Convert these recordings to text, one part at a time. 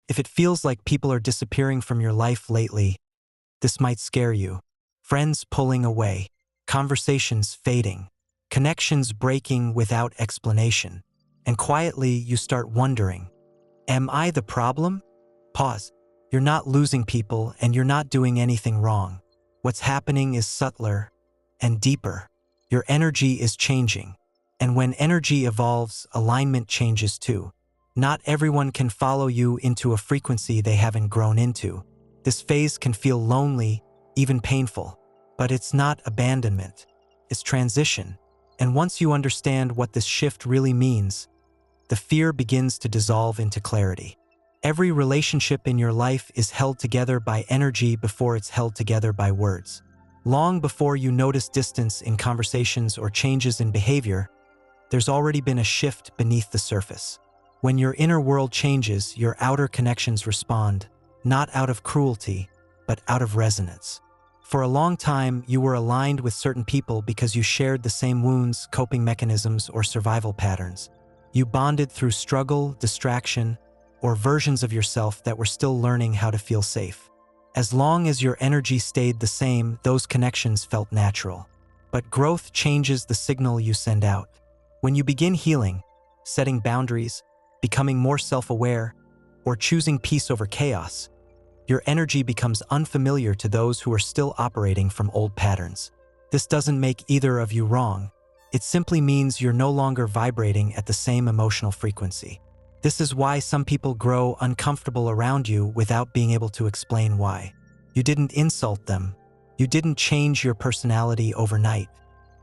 If it feels like people are disappearing from your life lately, this might scare you. Friends pulling away, conversations fading, connections breaking without explanation. And quietly you start wondering, am I the problem? Pause. You're not losing people and you're not doing anything wrong. What's happening is subtler and deeper. Your energy is changing. And when energy evolves, alignment changes too. Not everyone can follow you into a frequency they haven't grown into. This phase can feel lonely, even painful. But it's not abandonment. It's transition. And once you understand what this shift really means, the fear begins to dissolve into clarity. Every relationship in your life is held together by energy before it's held together by words. Long before you notice distance in conversations or changes in behavior, there's already been a shift beneath the surface. When your inner world changes, your outer connections respond, not out of cruelty, but out of resonance. For a long time, you were aligned with certain people because you shared the same wounds, coping mechanisms, or survival patterns. You bonded through struggle, distraction, or versions of yourself that were still learning how to feel safe. As long as your energy stayed the same, those connections felt natural. But growth changes the signal you send out. When you begin healing, setting boundaries, becoming more self-aware, or choosing peace over chaos, your energy becomes unfamiliar to those who are still operating from old patterns. This doesn't make either of you wrong. It simply means you're no longer vibrating at the same emotional frequency. This is why some people grow uncomfortable around you without being able to explain why. You didn't insult them. You didn't change your personality overnight.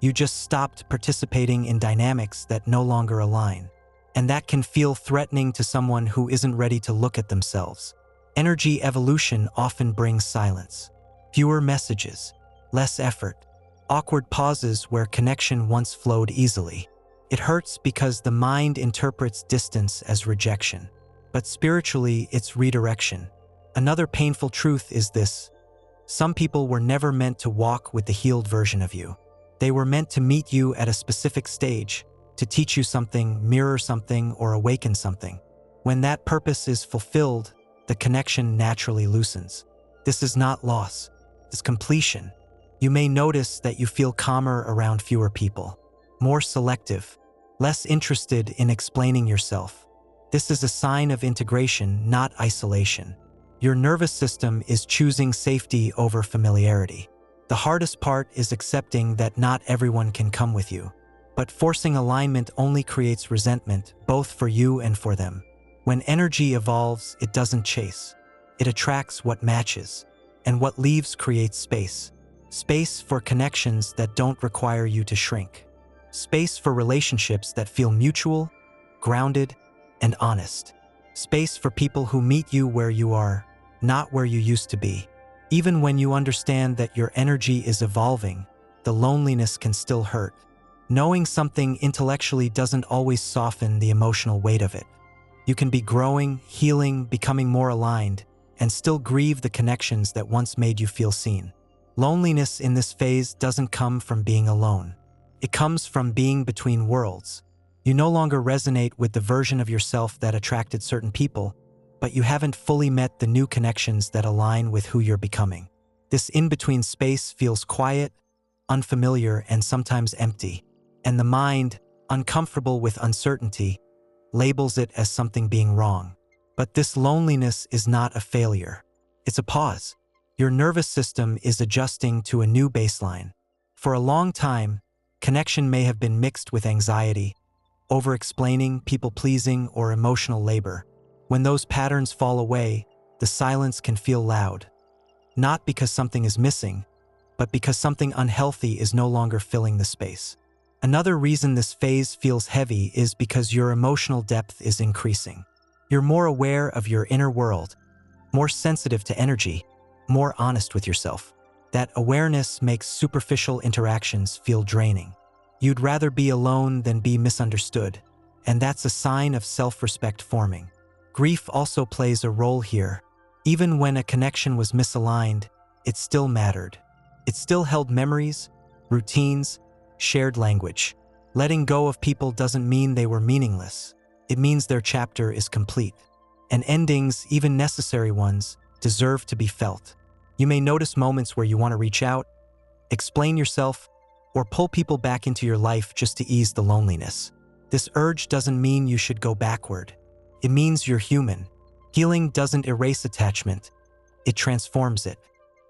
You just stopped participating in dynamics that no longer align. And that can feel threatening to someone who isn't ready to look at themselves. Energy evolution often brings silence. Fewer messages, less effort, awkward pauses where connection once flowed easily. It hurts because the mind interprets distance as rejection, but spiritually it's redirection. Another painful truth is this: some people were never meant to walk with the healed version of you. They were meant to meet you at a specific stage, to teach you something, mirror something, or awaken something. When that purpose is fulfilled, the connection naturally loosens. This is not loss, it's completion. You may notice that you feel calmer around fewer people, more selective, less interested in explaining yourself. This is a sign of integration, not isolation. Your nervous system is choosing safety over familiarity. The hardest part is accepting that not everyone can come with you. But forcing alignment only creates resentment, both for you and for them. When energy evolves, it doesn't chase. It attracts what matches, and what leaves creates space. Space for connections that don't require you to shrink. Space for relationships that feel mutual, grounded, and honest. Space for people who meet you where you are, not where you used to be. Even when you understand that your energy is evolving, the loneliness can still hurt. Knowing something intellectually doesn't always soften the emotional weight of it. You can be growing, healing, becoming more aligned, and still grieve the connections that once made you feel seen. Loneliness in this phase doesn't come from being alone. It comes from being between worlds. You no longer resonate with the version of yourself that attracted certain people, but you haven't fully met the new connections that align with who you're becoming. This in-between space feels quiet, unfamiliar, and sometimes empty. And the mind, uncomfortable with uncertainty, labels it as something being wrong. But this loneliness is not a failure. It's a pause. Your nervous system is adjusting to a new baseline. For a long time, connection may have been mixed with anxiety, over-explaining, people-pleasing, or emotional labor. When those patterns fall away, the silence can feel loud. Not because something is missing, but because something unhealthy is no longer filling the space. Another reason this phase feels heavy is because your emotional depth is increasing. You're more aware of your inner world, more sensitive to energy, more honest with yourself. That awareness makes superficial interactions feel draining. You'd rather be alone than be misunderstood, and that's a sign of self-respect forming. Grief also plays a role here. Even when a connection was misaligned, it still mattered. It still held memories, routines, shared language. Letting go of people doesn't mean they were meaningless. It means their chapter is complete. and endings, even necessary ones, deserve to be felt. You may notice moments where you want to reach out, explain yourself, or pull people back into your life just to ease the loneliness. This urge doesn't mean you should go backward. It means you're human. Healing doesn't erase attachment, it transforms it.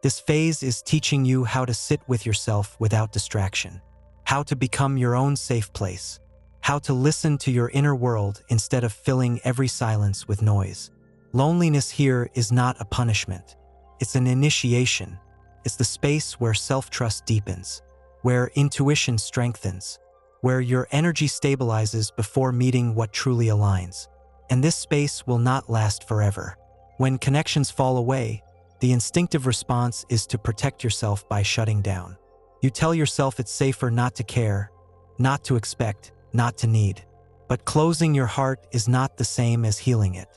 This phase is teaching you how to sit with yourself without distraction, how to become your own safe place, how to listen to your inner world instead of filling every silence with noise. Loneliness here is not a punishment. It's an initiation. It's the space where self-trust deepens, where intuition strengthens, where your energy stabilizes before meeting what truly aligns. And this space will not last forever. When connections fall away, the instinctive response is to protect yourself by shutting down. You tell yourself it's safer not to care, not to expect, not to need. But closing your heart is not the same as healing it.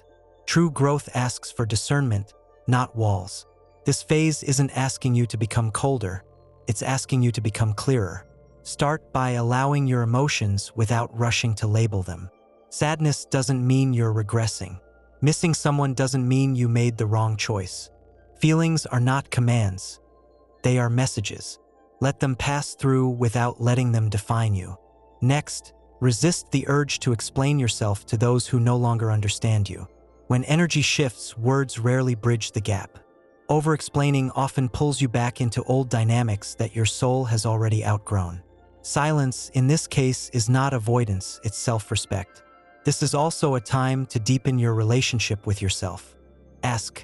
True growth asks for discernment, not walls. This phase isn't asking you to become colder, it's asking you to become clearer. Start by allowing your emotions without rushing to label them. Sadness doesn't mean you're regressing. Missing someone doesn't mean you made the wrong choice. Feelings are not commands. They are messages. Let them pass through without letting them define you. Next, resist the urge to explain yourself to those who no longer understand you. When energy shifts, words rarely bridge the gap. Over-explaining often pulls you back into old dynamics that your soul has already outgrown. Silence, in this case, is not avoidance, it's self-respect. This is also a time to deepen your relationship with yourself. Ask,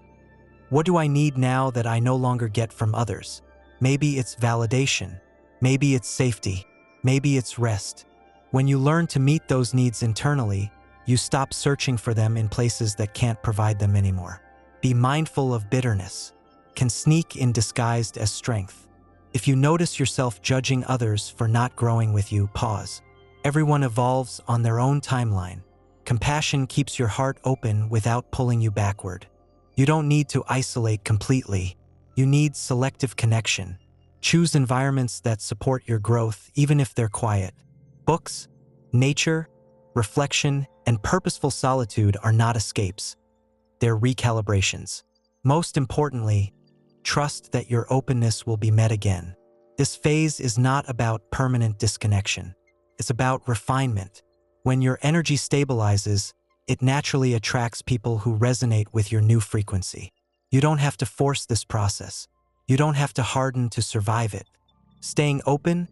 what do I need now that I no longer get from others? Maybe it's validation. Maybe it's safety. Maybe it's rest. When you learn to meet those needs internally, you stop searching for them in places that can't provide them anymore. Be mindful of bitterness. Can sneak in disguised as strength. If you notice yourself judging others for not growing with you, pause. Everyone evolves on their own timeline. Compassion keeps your heart open without pulling you backward. You don't need to isolate completely. You need selective connection. Choose environments that support your growth, even if they're quiet. Books, nature, reflection, and purposeful solitude are not escapes. They're recalibrations. Most importantly, trust that your openness will be met again. This phase is not about permanent disconnection. It's about refinement. When your energy stabilizes, it naturally attracts people who resonate with your new frequency. You don't have to force this process. You don't have to harden to survive it. Staying open,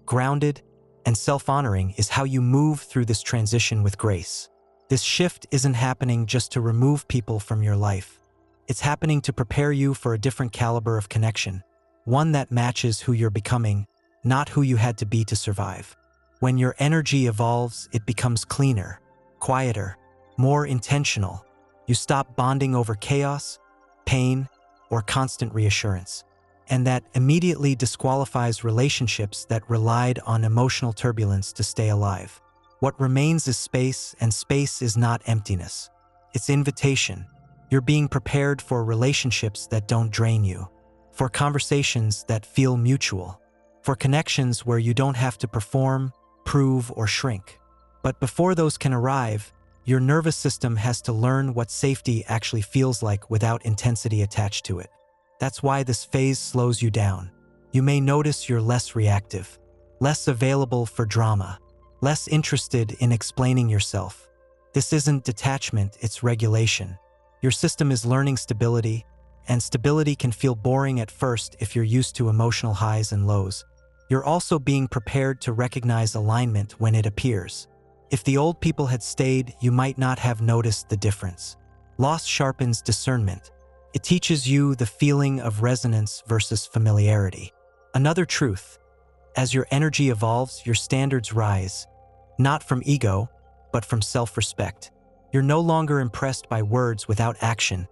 grounded, and self-honoring is how you move through this transition with grace. This shift isn't happening just to remove people from your life. It's happening to prepare you for a different caliber of connection, one that matches who you're becoming, not who you had to be to survive. When your energy evolves, it becomes cleaner, quieter, more intentional. You stop bonding over chaos, pain, or constant reassurance. And that immediately disqualifies relationships that relied on emotional turbulence to stay alive. What remains is space, and space is not emptiness. It's invitation. You're being prepared for relationships that don't drain you, for conversations that feel mutual, for connections where you don't have to perform, prove, or shrink. But before those can arrive, your nervous system has to learn what safety actually feels like without intensity attached to it. That's why this phase slows you down. You may notice you're less reactive, less available for drama, less interested in explaining yourself. This isn't detachment, it's regulation. Your system is learning stability, and stability can feel boring at first if you're used to emotional highs and lows. You're also being prepared to recognize alignment when it appears. If the old people had stayed, you might not have noticed the difference. Loss sharpens discernment. It teaches you the feeling of resonance versus familiarity. Another truth: as your energy evolves, your standards rise, not from ego, but from self-respect. You're no longer impressed by words without action,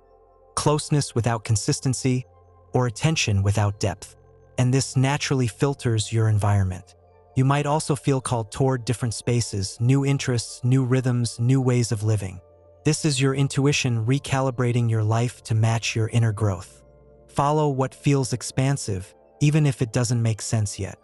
closeness without consistency, or attention without depth. And this naturally filters your environment. You might also feel called toward different spaces, new interests, new rhythms, new ways of living. This is your intuition recalibrating your life to match your inner growth. Follow what feels expansive, even if it doesn't make sense yet.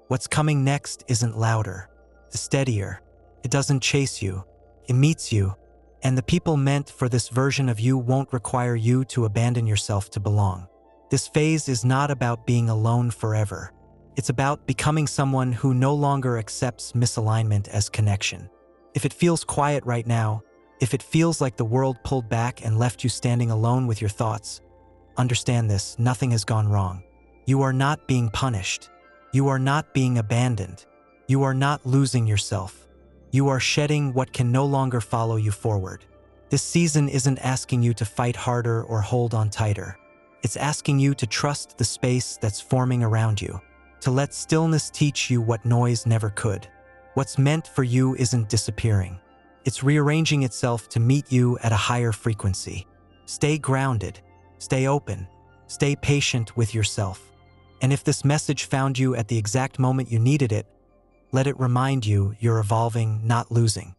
What's coming next isn't louder, it's steadier. It doesn't chase you, it meets you, And the people meant for this version of you won't require you to abandon yourself to belong. This phase is not about being alone forever. It's about becoming someone who no longer accepts misalignment as connection. If it feels quiet right now, if it feels like the world pulled back and left you standing alone with your thoughts, understand this: nothing has gone wrong. You are not being punished. You are not being abandoned. You are not losing yourself. You are shedding what can no longer follow you forward. This season isn't asking you to fight harder or hold on tighter. It's asking you to trust the space that's forming around you, to let stillness teach you what noise never could. What's meant for you isn't disappearing. It's rearranging itself to meet you at a higher frequency. Stay grounded, stay open, stay patient with yourself. And if this message found you at the exact moment you needed it, let it remind you you're evolving, not losing.